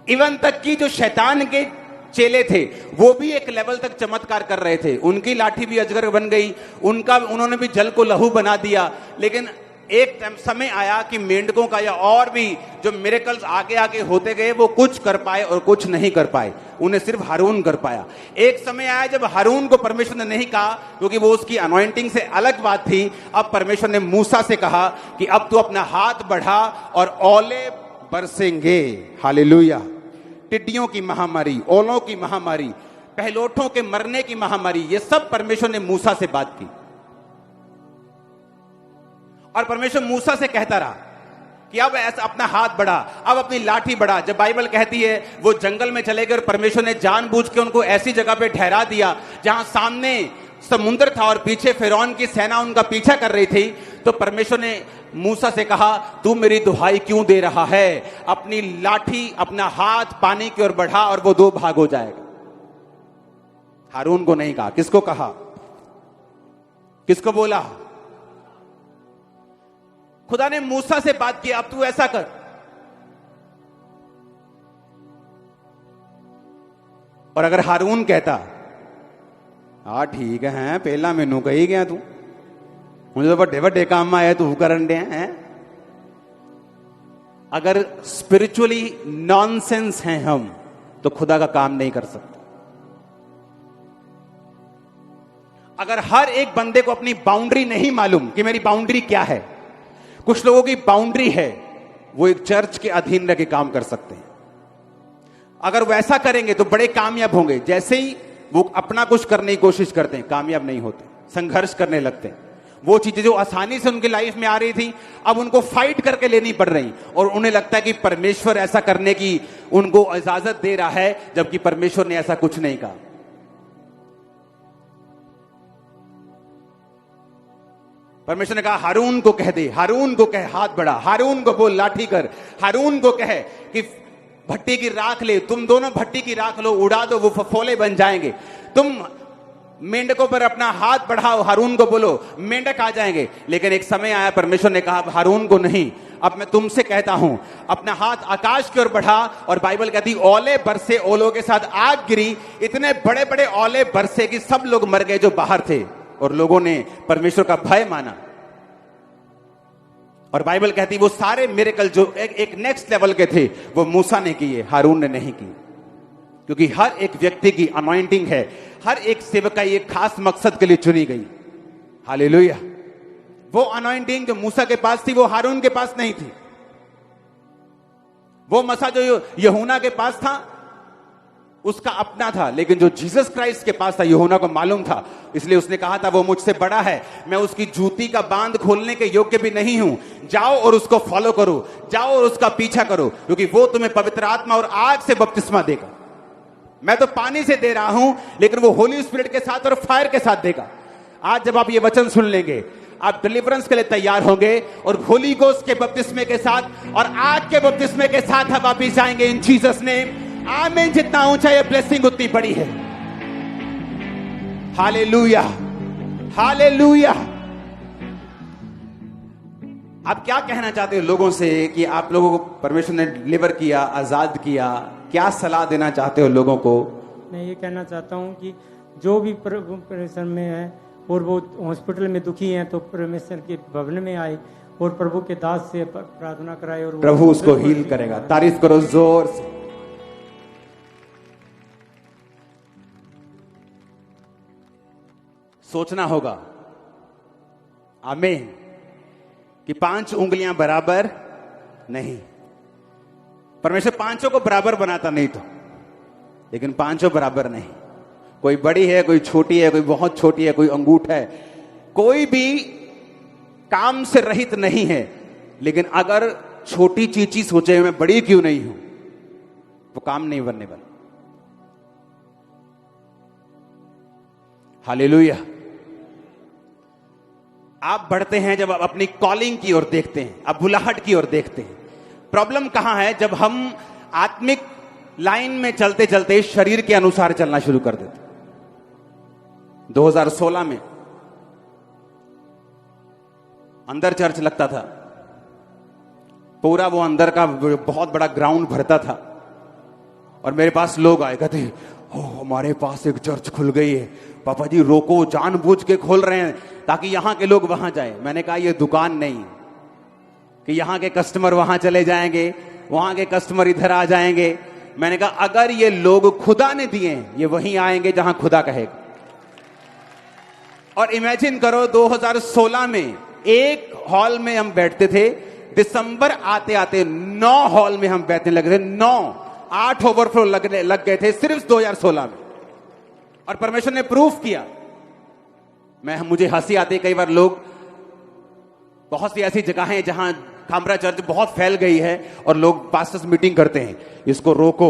इवन तक कि जो शैतान के चेले थे वो भी एक लेवल तक चमत्कार कर रहे थे। उनकी लाठी भी अजगर बन गई, उन्होंने भी जल को लहू बना दिया। लेकिन एक समय आया कि मेंढकों का या और भी जो मिरेकल्स आगे आगे होते गए, वो कुछ कर पाए और कुछ नहीं कर पाए, उन्हें सिर्फ हारून कर पाया। एक समय आया जब हारून को परमेश्वर ने नहीं कहा, क्योंकि वो उसकी अनॉइंटिंग से अलग बात थी। अब परमेश्वर ने मूसा से कहा कि अब तू अपना हाथ बढ़ा और ओले बरसेंगे। हालेलुया। टिड्डियों की महामारी, ओलों की महामारी, पहलोठों के मरने की महामारी, ये सब परमेश्वर ने मूसा से बात की। और परमेश्वर मूसा से कहता रहा कि अब ऐसा अपना हाथ बढ़ा, अब अपनी लाठी बढ़ा। जब बाइबल कहती है वो जंगल में चले गए और परमेश्वर ने जानबूझ के उनको ऐसी जगह पे ठहरा दिया जहां सामने समुद्र था और पीछे फिरौन की सेना उनका पीछा कर रही थी, तो परमेश्वर ने मूसा से कहा, तू मेरी दुहाई क्यों दे रहा है? अपनी लाठी, अपना हाथ पानी की ओर बढ़ा और वो 2 भाग हो जाएगा। हारून को नहीं कहा। किसको कहा? किसको बोला? खुदा ने मूसा से बात की, अब तू ऐसा कर। और अगर हारून कहता, हाँ ठीक है, पहला मैनू कही गया तू, मुझे तो बड़े बड़े काम आए तू करन दे हैं। अगर स्पिरिचुअली नॉनसेंस हैं हम, तो खुदा का काम नहीं कर सकते। अगर हर एक बंदे को अपनी बाउंड्री नहीं मालूम कि मेरी बाउंड्री क्या है, कुछ लोगों की बाउंड्री है, वो एक चर्च के अधीन रह के काम कर सकते हैं। अगर वैसा करेंगे तो बड़े कामयाब होंगे। जैसे ही वो अपना कुछ करने की कोशिश करते हैं, कामयाब नहीं होते, संघर्ष करने लगते हैं। वो चीजें जो आसानी से उनकी लाइफ में आ रही थी अब उनको फाइट करके लेनी पड़ रही, और उन्हें लगता है कि परमेश्वर ऐसा करने की उनको इजाजत दे रहा है, जबकि परमेश्वर ने ऐसा कुछ नहीं कहा। परमेश्वर ने कहा हारून को कह दे, हारून को कह हाथ बढ़ा, हारून को बोल लाठी कर, हारून को कह कि भट्टी की राख ले, तुम दोनों भट्टी की राख लो, उड़ा दो, वो फफोले बन जाएंगे। तुम मेंढकों पर अपना हाथ बढ़ाओ, हारून को बोलो, मेंढक आ जाएंगे। लेकिन एक समय आया, परमेश्वर ने कहा हारून को नहीं, अब मैं तुमसे कहता हूं, अपना हाथ आकाश की ओर बढ़ा, और बाइबल कहती ओले बरसे, ओलों के साथ आग गिरी, इतने बड़े बड़े ओले बरसे कि सब लोग मर गए जो बाहर थे, और लोगों ने परमेश्वर का भय माना। और बाइबल कहती वो सारे मिरेकल जो एक नेक्स्ट लेवल के थे वो मूसा ने किए, हारून ने नहीं किए। क्योंकि हर एक व्यक्ति की अनॉइंटिंग है, हर एक सेवकाई एक खास मकसद के लिए चुनी गई। हालेलुया। वो अनॉइंटिंग जो मूसा के पास थी वो हारून के पास नहीं थी। वो मसा जो यूहन्ना के पास था उसका अपना था, लेकिन जो जीसस क्राइस्ट के पास था यूहन्ना को मालूम था, इसलिए उसने कहा था वो मुझसे बड़ा है, मैं उसकी जूती का बांध खोलने के योग्य भी नहीं हूं, जाओ और उसको फॉलो करो, जाओ और उसका पीछा करो, क्योंकि वो तुम्हें पवित्र आत्मा और आग से बपतिस्मा देगा। मैं तो पानी से दे रहा हूं, लेकिन वो होली स्पिरिट के साथ और फायर के साथ देगा। आज जब आप ये वचन सुन लेंगे, आप डिलीवरेंस के लिए तैयार होंगे, और होली गोस्ट के बपतिस्मे के साथ और आग के बपतिस्मे के साथ आप वापिस जाएंगे इन जीसस नेम। आमीन। जितना ऊंचा ये ब्लेसिंग उतनी बड़ी है। Hallelujah, hallelujah. आप क्या कहना चाहते हो लोगों से कि आप लोगों को परमेश्वर ने डिलीवर किया, आजाद किया, क्या सलाह देना चाहते हो लोगों को? मैं ये कहना चाहता हूँ कि जो भी परमेश्वर में है और वो हॉस्पिटल में दुखी हैं, तो परमेश्वर के भवन में आए और प्रभु के दास से प्रार्थना कराए, और प्रभु उसको हील करेगा। तारीफ करो जोर से। सोचना होगा, आमीन, कि 5 उंगलियां बराबर नहीं। परमेश्वर 5 को बराबर बनाता नहीं तो, लेकिन 5 बराबर नहीं। कोई बड़ी है, कोई छोटी है, कोई बहुत छोटी है, कोई अंगूठा है, कोई भी काम से रहित नहीं है। लेकिन अगर छोटी चीज सोचे मैं बड़ी क्यों नहीं हूं, वो काम नहीं बनने वाला। हालेलुया। आप बढ़ते हैं जब आप अपनी कॉलिंग की ओर देखते हैं, आप बुलाहट की ओर देखते हैं। प्रॉब्लम कहां है? जब हम आत्मिक लाइन में चलते चलते शरीर के अनुसार चलना शुरू कर देते। 2016 में अंदर चर्च लगता था, पूरा वो अंदर का बहुत बड़ा ग्राउंड भरता था, और मेरे पास लोग आए, कहते हमारे पास एक चर्च खुल गई है पापा जी, रोको, जानबूझ के खोल रहे हैं ताकि यहां के लोग वहां जाएं। मैंने कहा ये दुकान नहीं कि यहां के कस्टमर वहां चले जाएंगे, वहां के कस्टमर इधर आ जाएंगे। मैंने कहा अगर ये लोग खुदा ने दिए हैं, ये वहीं आएंगे जहां खुदा कहेगा। और इमेजिन करो 2016 में एक हॉल में हम बैठते थे, दिसंबर आते आते 9 हॉल में हम बैठने लगे थे। 8 ओवरफ्लो लग गए थे सिर्फ 2016 में। और परमेश्वर ने प्रूफ किया। मुझे हंसी आती है कई बार, लोग बहुत सी ऐसी जगह हैं जहां खामरा चर्च बहुत फैल गई है और लोग पास्टर्स मीटिंग करते हैं, इसको रोको,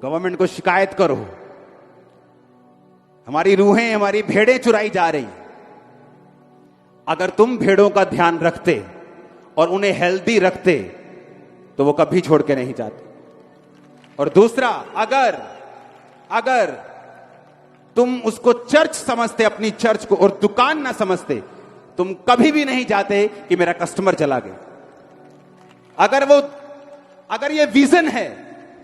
गवर्नमेंट को शिकायत करो, हमारी रूहें, हमारी भेड़ें चुराई जा रही। अगर तुम भेड़ों का ध्यान रखते और उन्हें हेल्दी रखते तो वो कभी छोड़ के नहीं जाते। और दूसरा, अगर तुम उसको चर्च समझते, अपनी चर्च को, और दुकान ना समझते, तुम कभी भी नहीं जाते कि मेरा कस्टमर चला गया। अगर ये विजन है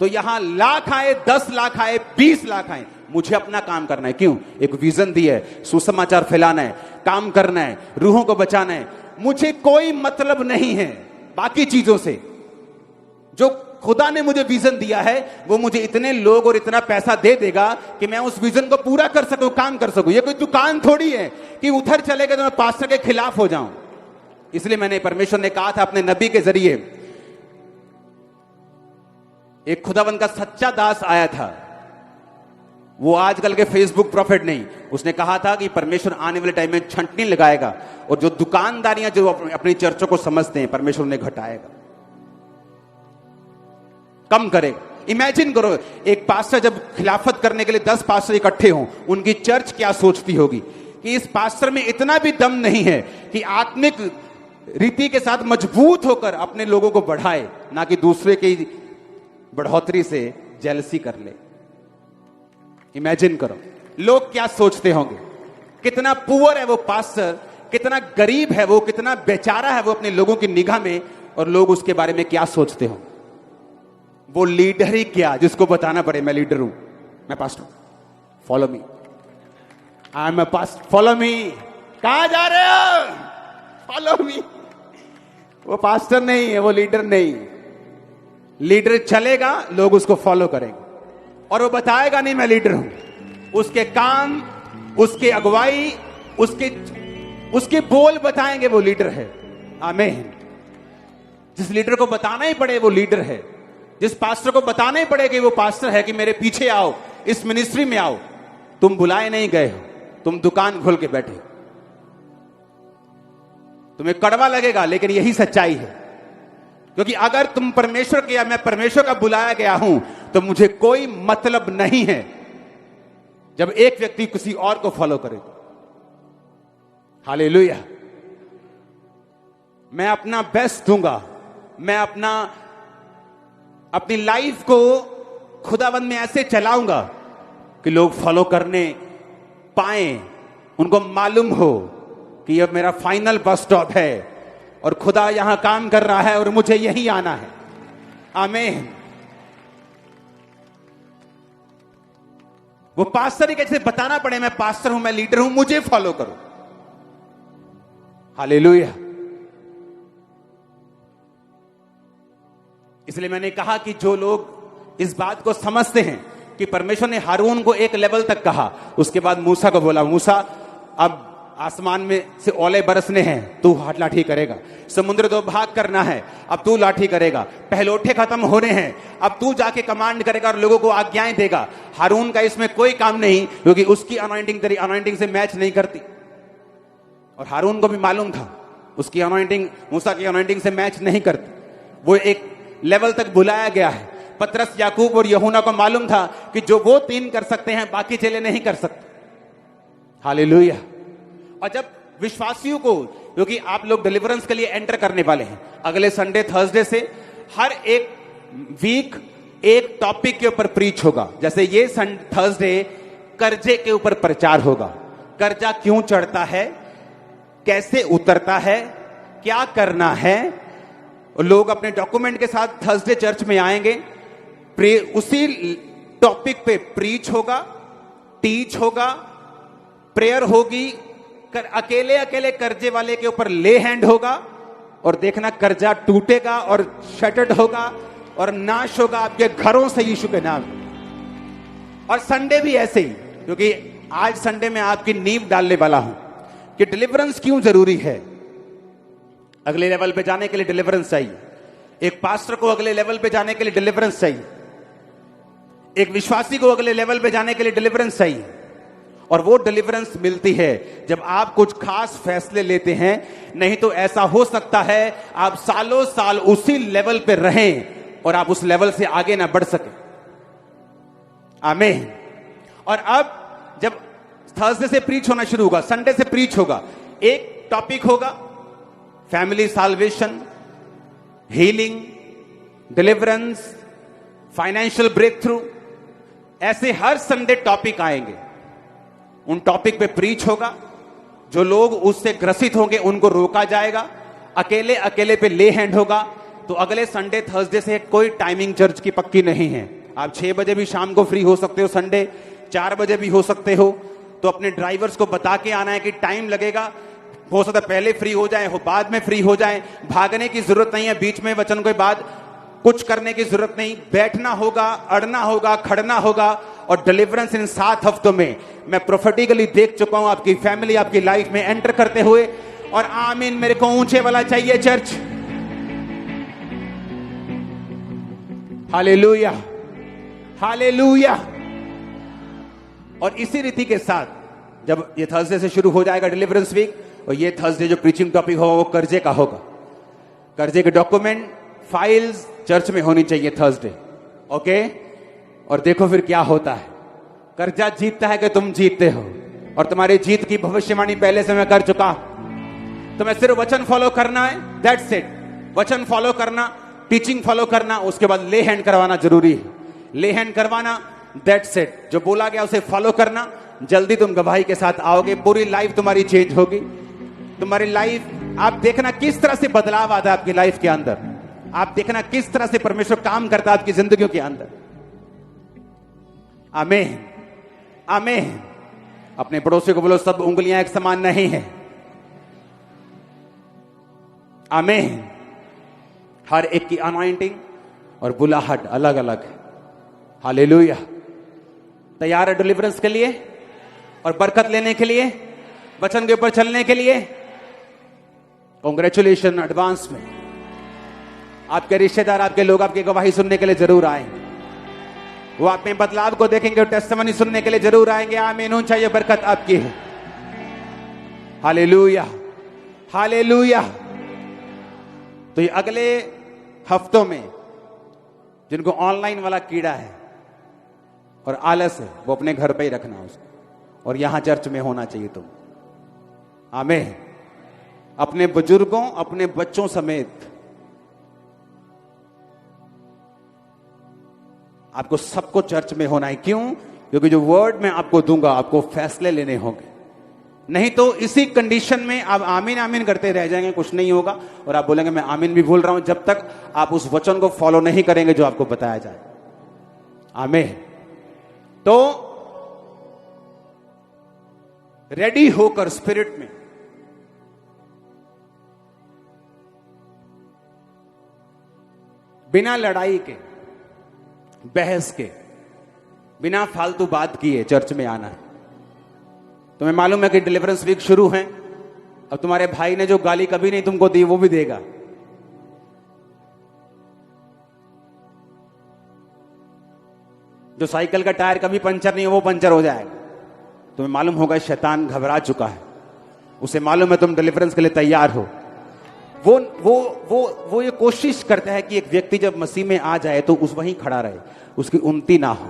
तो यहां लाख आए, 10 लाख आए, 20 लाख आए, मुझे अपना काम करना है। क्यों? एक विजन दी है, सुसमाचार फैलाना है, काम करना है, रूहों को बचाना है। मुझे कोई मतलब नहीं है बाकी चीजों से। जो खुदा ने मुझे विजन दिया है वो मुझे इतने लोग और इतना पैसा दे देगा कि मैं उस विजन को पूरा कर सकूं, काम कर सकूं। ये कोई दुकान थोड़ी है कि उधर चलेगा तो मैं पास्टर के खिलाफ हो जाऊं। इसलिए मैंने, परमेश्वर ने कहा था अपने नबी के जरिए, एक खुदावंद का सच्चा दास आया था वो आजकल के फेसबुक प्रॉफिट नहीं। उसने कहा था कि परमेश्वर आने वाले टाइम में छंटनी लगाएगा और जो दुकानदारियां जो अपनी चर्चों को समझते हैं परमेश्वर उन्हें घटाएगा, कम करेगा। इमेजिन करो, एक पास्टर जब खिलाफत करने के लिए 10 पास्टर इकट्ठे हों, उनकी चर्च क्या सोचती होगी कि इस पास्टर में इतना भी दम नहीं है कि आत्मिक रीति के साथ मजबूत होकर अपने लोगों को बढ़ाए, ना कि दूसरे की बढ़ोतरी से जेलसी कर ले। इमेजिन करो लोग क्या सोचते होंगे, कितना पुअर है वो पास्टर, कितना गरीब है वो, कितना बेचारा है वो अपने लोगों की निगाह में, और लोग उसके बारे में क्या सोचते हो। वो लीडर ही क्या जिसको बताना पड़े मैं लीडर हूं, मैं pastor, follow me, I am a pastor, follow me. कहां जा रहे हो? Follow me. वो पास्टर नहीं है, वो लीडर नहीं। लीडर चलेगा, लोग उसको फॉलो करेंगे, और वो बताएगा नहीं मैं लीडर हूं। उसके काम, उसके अगुवाई, उसके बोल बताएंगे वो लीडर है। आमीन। जिस लीडर को बताना ही पड़े वो लीडर है, जिस पास्टर को बताना ही पड़े कि वो पास्टर है, कि मेरे पीछे आओ, इस मिनिस्ट्री में आओ। तुम बुलाए नहीं गए हो, तुम दुकान खोल के बैठे। तुम्हें कड़वा लगेगा लेकिन यही सच्चाई है, क्योंकि अगर तुम परमेश्वर के या मैं परमेश्वर का बुलाया गया हूं तो मुझे कोई मतलब नहीं है जब एक व्यक्ति किसी और को फॉलो करे। हालेलुया। मैं अपना बेस्ट दूंगा, मैं अपनी लाइफ को खुदावंद में ऐसे चलाऊंगा कि लोग फॉलो करने पाए, उनको मालूम हो कि यह मेरा फाइनल बस स्टॉप है और खुदा यहां काम कर रहा है और मुझे यही आना है। आमीन। वो पास्टर ही कैसे बताना पड़े मैं पास्टर हूं, मैं लीडर हूं, मुझे फॉलो करो। हालेलुया। इसलिए मैंने कहा कि जो लोग इस बात को समझते हैं कि परमेश्वर ने हारून को एक लेवल तक कहा, उसके बाद मूसा को बोला, मूसा अब आसमान में से ओले बरसने हैं, तू हाथ लाठी करेगा। समुद्र दो भाग करना है, अब तू लाठी करेगा। पहलोठे खत्म होने हैं, अब तू जाके कमांड करेगा और लोगों को आज्ञाएं देगा। हारून का इसमें कोई काम नहीं, क्योंकि उसकी अनॉइंटिंग तेरी अनॉइंटिंग से मैच नहीं करती। और हारून को भी मालूम था उसकी अनॉइंटिंग मूसा की अनॉइंटिंग से मैच नहीं करती। वो एक लेवल तक बुलाया गया है। पतरस, याकूब और यूहन्ना को मालूम था कि जो वो 3 कर सकते हैं बाकी चेले नहीं कर सकते। हालेलुया। और जब विश्वासियों को, क्योंकि आप लोग डिलीवरेंस के लिए एंटर करने वाले हैं, अगले संडे थर्सडे से हर एक वीक एक टॉपिक के ऊपर प्रीच होगा। जैसे ये थर्सडे कर्जे के ऊपर प्रचार होगा। कर्जा क्यों चढ़ता है, कैसे उतरता है, क्या करना है। और लोग अपने डॉक्यूमेंट के साथ थर्सडे चर्च में आएंगे। उसी टॉपिक पे प्रीच होगा, टीच होगा, प्रेयर होगी, अकेले अकेले कर्जे वाले के ऊपर ले हैंड होगा, और देखना कर्जा टूटेगा और शटर्ड होगा और नाश होगा आपके घरों से यीशु के नाम। और संडे भी ऐसे ही, क्योंकि आज संडे में आपकी नींव डालने वाला हूं कि डिलीवरेंस क्यों जरूरी है। अगले लेवल पे जाने के लिए डिलीवरेंस चाहिए। एक पास्टर को अगले लेवल पे जाने के लिए डिलीवरेंस चाहिए। एक विश्वासी को अगले लेवल पे जाने के लिए डिलीवरेंस चाहिए। और वो डिलीवरेंस मिलती है जब आप कुछ खास फैसले लेते हैं। नहीं तो ऐसा हो सकता है आप सालों साल उसी लेवल पे रहें और आप उस लेवल से आगे ना बढ़ सके। आमीन। और अब जब थर्सडे से प्रीच होना शुरू होगा, संडे से प्रीच होगा, एक टॉपिक होगा family salvation, healing, deliverance, financial breakthrough. ऐसे हर संडे टॉपिक आएंगे। उन टॉपिक पे प्रीच होगा। जो लोग उससे ग्रसित होंगे उनको रोका जाएगा। अकेले अकेले पे ले हैंड होगा। तो अगले संडे थर्सडे से कोई टाइमिंग चर्च की पक्की नहीं है। आप 6 बजे भी शाम को फ्री हो सकते हो, संडे 4 बजे भी हो सकते हो। तो अपने ड्राइवर्स को बता के आना है कि टाइम लगेगा। हो सकता है पहले फ्री हो जाए, हो बाद में फ्री हो जाए। भागने की जरूरत नहीं है, बीच में वचन के बाद कुछ करने की जरूरत नहीं। बैठना होगा, अड़ना होगा, खड़ना होगा। और डिलीवरेंस इन 7 हफ्तों में मैं प्रोफेटिकली देख चुका हूं आपकी फैमिली, आपकी लाइफ में एंटर करते हुए। और आमीन। मेरे को ऊंचे वाला चाहिए चर्च। Hallelujah, hallelujah. और इसी रीति के साथ जब ये थर्सडे से शुरू हो जाएगा डिलीवरेंस वीक, और ये थर्सडे जो प्रीचिंग टॉपिक होगा वो कर्जे का होगा। कर्जे के डॉक्यूमेंट फाइल्स चर्च में होनी चाहिए थर्सडे, ओके। और देखो फिर क्या होता है। कर्जा जीतता है कि तुम जीतते हो, और तुम्हारी जीत की भविष्यवाणी पहले से मैं कर चुका हूं। तुम्हें सिर्फ वचन फॉलो करना है, दैट्स इट। वचन फॉलो करना, टीचिंग फॉलो करना, उसके बाद ले हैंड करवाना जरूरी है। ले हैंड करवाना, दैट्स इट। जो बोला गया उसे फॉलो करना, जल्दी तुम गवाही के साथ आओगे, पूरी लाइफ तुम्हारी चेंज होगी। तुम्हारी लाइफ, आप देखना किस तरह से बदलाव आता है आपकी लाइफ के अंदर। आप देखना किस तरह से परमेश्वर काम करता है आपकी जिंदगियों के अंदर। आमीन, आमीन। अपने पड़ोसी को बोलो, सब उंगलियां एक समान नहीं है। आमीन। हर एक की अनॉइंटिंग और बुलाहट अलग अलग है। हालेलुया। तैयार है डिलीवरेंस के लिए और बरकत लेने के लिए, वचन के ऊपर चलने के लिए? कांग्रेचुलेशन एडवांस में। आपके रिश्तेदार, आपके लोग आपकी गवाही सुनने के लिए जरूर आएंगे। वो आप में बदलाव को देखेंगे और टेस्टिमनी सुनने के लिए जरूर आएंगे। आमीन। होना चाहिए, बरकत आपकी है। Hallelujah, hallelujah. तो ये अगले हफ्तों में जिनको ऑनलाइन वाला कीड़ा है और आलस है, वो अपने घर पे ही रखना उसको, और यहां चर्च में होना चाहिए तुम। आमीन। अपने बुजुर्गों, अपने बच्चों समेत आपको सबको चर्च में होना है। क्यों? क्योंकि जो वर्ड मैं आपको दूंगा, आपको फैसले लेने होंगे। नहीं तो इसी कंडीशन में आप आमीन आमीन करते रह जाएंगे, कुछ नहीं होगा, और आप बोलेंगे मैं आमीन भी बोल रहा हूं, जब तक आप उस वचन को फॉलो नहीं करेंगे जो आपको बताया जाए। आमीन। तो रेडी होकर स्पिरिट में बिना लड़ाई के, बहस के, बिना फालतू बात किए चर्च में आना है। तुम्हें मालूम है कि डिलीवरेंस वीक शुरू है, अब तुम्हारे भाई ने जो गाली कभी नहीं तुमको दी वो भी देगा। जो साइकिल का टायर कभी पंचर नहीं हो वो पंचर हो जाएगा। तुम्हें मालूम होगा शैतान घबरा चुका है, उसे मालूम है तुम डिलीवरेंस के लिए तैयार हो। वो ये कोशिश करता है कि एक व्यक्ति जब मसीह में आ जाए तो उस वहीं खड़ा रहे, उसकी उन्नति ना हो।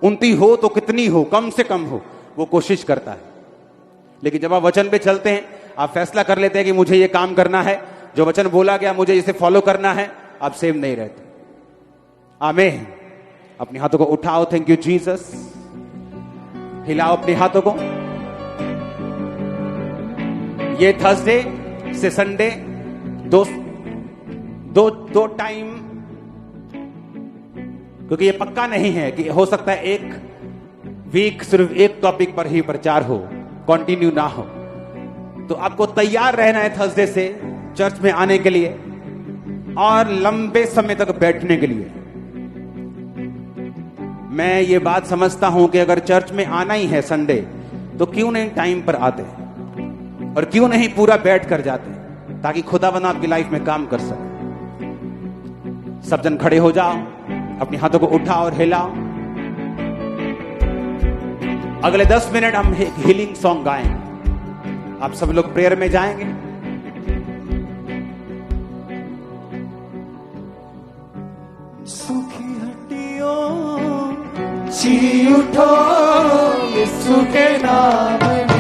उन्नति हो तो कितनी हो, कम से कम हो, वो कोशिश करता है। लेकिन जब आप वचन पे चलते हैं, आप फैसला कर लेते हैं कि मुझे ये काम करना है, जो वचन बोला गया मुझे इसे फॉलो करना है, आप सेम नहीं रहते। आमीन। अपने हाथों को उठाओ, थैंक यू जीसस। हिलाओ अपने हाथों को। ये थर्सडे से संडे दो टाइम, क्योंकि ये पक्का नहीं है कि हो सकता है एक वीक सिर्फ एक टॉपिक पर ही प्रचार हो, कंटिन्यू ना हो। तो आपको तैयार रहना है थर्सडे से चर्च में आने के लिए और लंबे समय तक बैठने के लिए। मैं ये बात समझता हूं कि अगर चर्च में आना ही है संडे, तो क्यों नहीं टाइम पर आते और क्यों नहीं पूरा बैठ कर जाते, ताकि खुदावंद आपकी लाइफ में काम कर सके। सब जन खड़े हो जाओ, अपने हाथों को उठाओ और हिलाओ। अगले 10 मिनट हम एक हीलिंग सॉन्ग गाएंगे। आप सब लोग प्रेयर में जाएंगे। सूखी हड्डियों जी उठो, यीशु के नाम में।